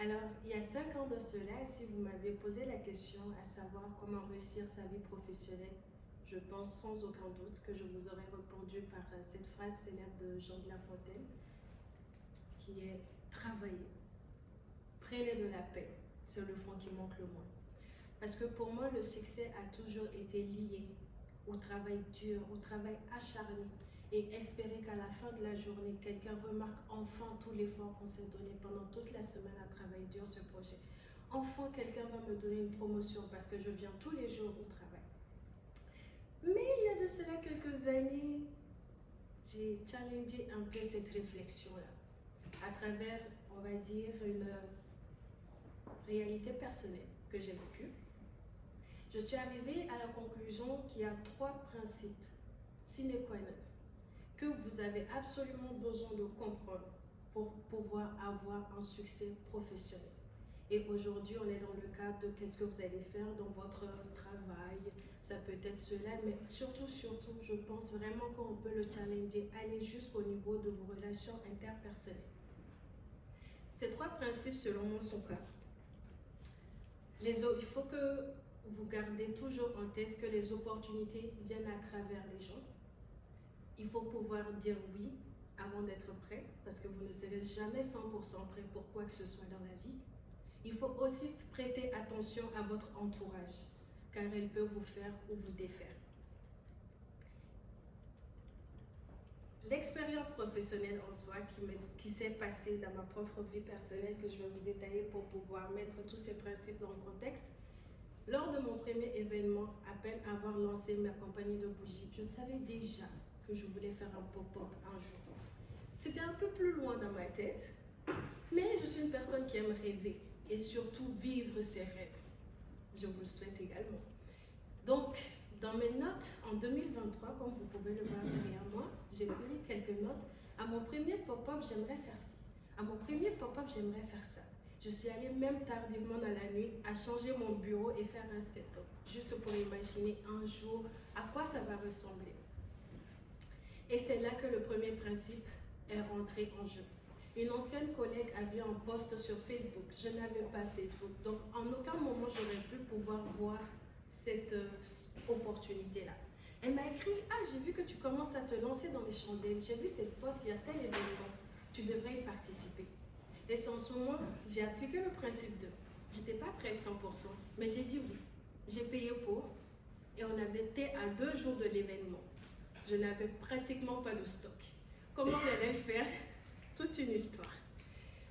Alors, il y a 5 ans de cela, si vous m'avez posé la question à savoir comment réussir sa vie professionnelle, je pense sans aucun doute que je vous aurais répondu par cette phrase célèbre de Jean de La Fontaine, qui est « Travaillez, prenez de la paix, c'est le fond qui manque le moins ». Parce que pour moi, le succès a toujours été lié au travail dur, au travail acharné, et espérer qu'à la fin de la journée, quelqu'un remarque enfin tout l'effort qu'on s'est donné pendant toute la semaine à travailler dur ce projet. Enfin, quelqu'un va me donner une promotion parce que je viens tous les jours au travail. Mais il y a de cela quelques années, j'ai challengé un peu cette réflexion-là à travers, on va dire, une réalité personnelle que j'ai vécue. Je suis arrivée à la conclusion qu'il y a 3 principes sine qua non que vous avez absolument besoin de comprendre pour pouvoir avoir un succès professionnel. Et aujourd'hui, on est dans le cadre de qu'est-ce que vous allez faire dans votre travail. Ça peut être cela, mais surtout, je pense vraiment qu'on peut le challenger, aller jusqu'au niveau de vos relations interpersonnelles. Ces 3 principes, selon moi, sont quoi? Il faut que vous gardez toujours en tête que les opportunités viennent à travers les gens. Il faut pouvoir dire oui avant d'être prêt, parce que vous ne serez jamais 100% prêt pour quoi que ce soit dans la vie. Il faut aussi prêter attention à votre entourage, car elle peut vous faire ou vous défaire. L'expérience professionnelle en soi qui s'est passée dans ma propre vie personnelle, que je vais vous étaler pour pouvoir mettre tous ces principes dans le contexte. Lors de mon premier événement, à peine avoir lancé ma compagnie de bougies, je savais déjà que je voulais faire un pop-up un jour. C'était un peu plus loin dans ma tête, mais je suis une personne qui aime rêver et surtout vivre ses rêves. Je vous le souhaite également. Donc, dans mes notes en 2023, comme vous pouvez le voir derrière moi, j'ai pris quelques notes. À mon premier pop-up, j'aimerais faire ci. À mon premier pop-up, j'aimerais faire ça. Je suis allée même tardivement dans la nuit à changer mon bureau et faire un setup, juste pour imaginer un jour à quoi ça va ressembler. Et c'est là que le premier principe est rentré en jeu. Une ancienne collègue avait un post sur Facebook. Je n'avais pas Facebook, donc en aucun moment j'aurais pu pouvoir voir cette opportunité-là. Elle m'a écrit « Ah, j'ai vu que tu commences à te lancer dans les chandelles. J'ai vu cette post, il y a tel événement. Tu devrais y participer. » Et c'est en ce moment, j'ai appliqué le principe de. Je n'étais pas prête 100%, mais j'ai dit oui. J'ai payé pour et on avait été à 2 jours de l'événement. Je n'avais pratiquement pas de stock. Comment j'allais faire? Toute une histoire.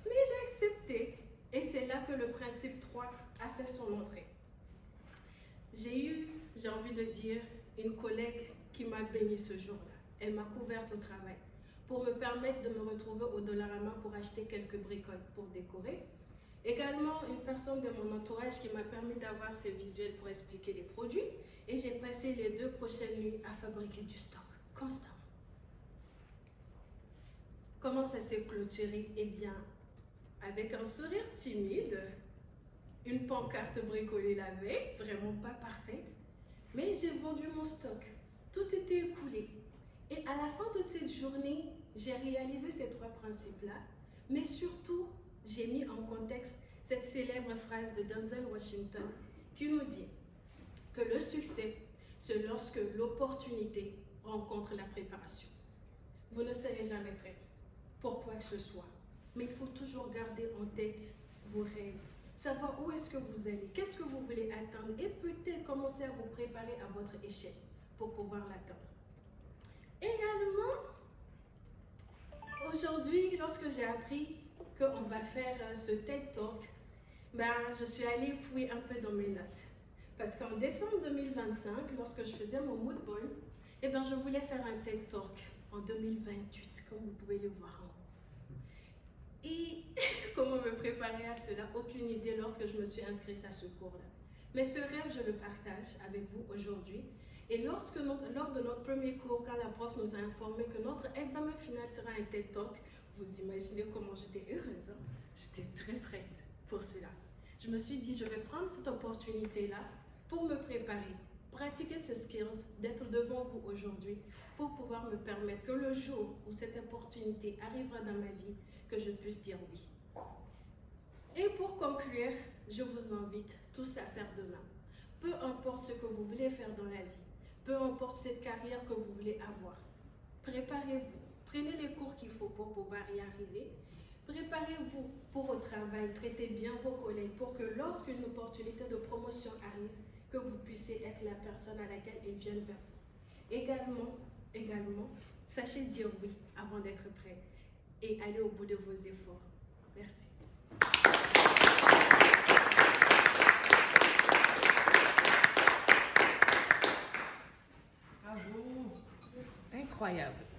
Mais j'ai accepté et c'est là que le principe 3 a fait son entrée. J'ai envie de dire, une collègue qui m'a bénie ce jour-là. Elle m'a couverte au travail pour me permettre de me retrouver au Dollarama pour acheter quelques bricoles pour décorer. Également, une personne de mon entourage qui m'a permis d'avoir ces visuels pour expliquer les produits. Et j'ai passé les 2 prochaines nuits à fabriquer du stock, constamment. Comment ça s'est clôturé? Eh bien, avec un sourire timide, une pancarte bricolée la veille, vraiment pas parfaite, mais j'ai vendu mon stock. Tout était écoulé. Et à la fin de cette journée, j'ai réalisé ces 3 principes-là, mais surtout, j'ai mis en contexte cette célèbre phrase de Denzel Washington qui nous dit que le succès, c'est lorsque l'opportunité rencontre la préparation. Vous ne serez jamais prêt pour quoi que ce soit, mais il faut toujours garder en tête vos rêves, savoir où est-ce que vous allez, qu'est-ce que vous voulez atteindre et peut-être commencer à vous préparer à votre échelle pour pouvoir l'atteindre. Également, aujourd'hui, lorsque j'ai appris qu'on va faire ce TED Talk, je suis allée fouiller un peu dans mes notes. Parce qu'en décembre 2025, lorsque je faisais mon mood board, je voulais faire un TED Talk en 2028, comme vous pouvez le voir en haut. Et comment me préparer à cela? Aucune idée lorsque je me suis inscrite à ce cours-là. Mais ce rêve, je le partage avec vous aujourd'hui. Et lors de notre premier cours, quand la prof nous a informé que notre examen final sera un TED Talk, vous imaginez comment j'étais heureuse. J'étais très prête pour cela. Je me suis dit, je vais prendre cette opportunité-là pour me préparer, pratiquer ce skills, d'être devant vous aujourd'hui pour pouvoir me permettre que le jour où cette opportunité arrivera dans ma vie, que je puisse dire oui. Et pour conclure, je vous invite tous à faire de même. Peu importe ce que vous voulez faire dans la vie, peu importe cette carrière que vous voulez avoir, préparez-vous. Prenez les cours qu'il faut pour pouvoir y arriver. Préparez-vous pour au travail, traitez bien vos collègues pour que lorsqu'une opportunité de promotion arrive, que vous puissiez être la personne à laquelle ils viennent vers vous. Également, sachez dire oui avant d'être prêt et allez au bout de vos efforts. Merci. Incroyable.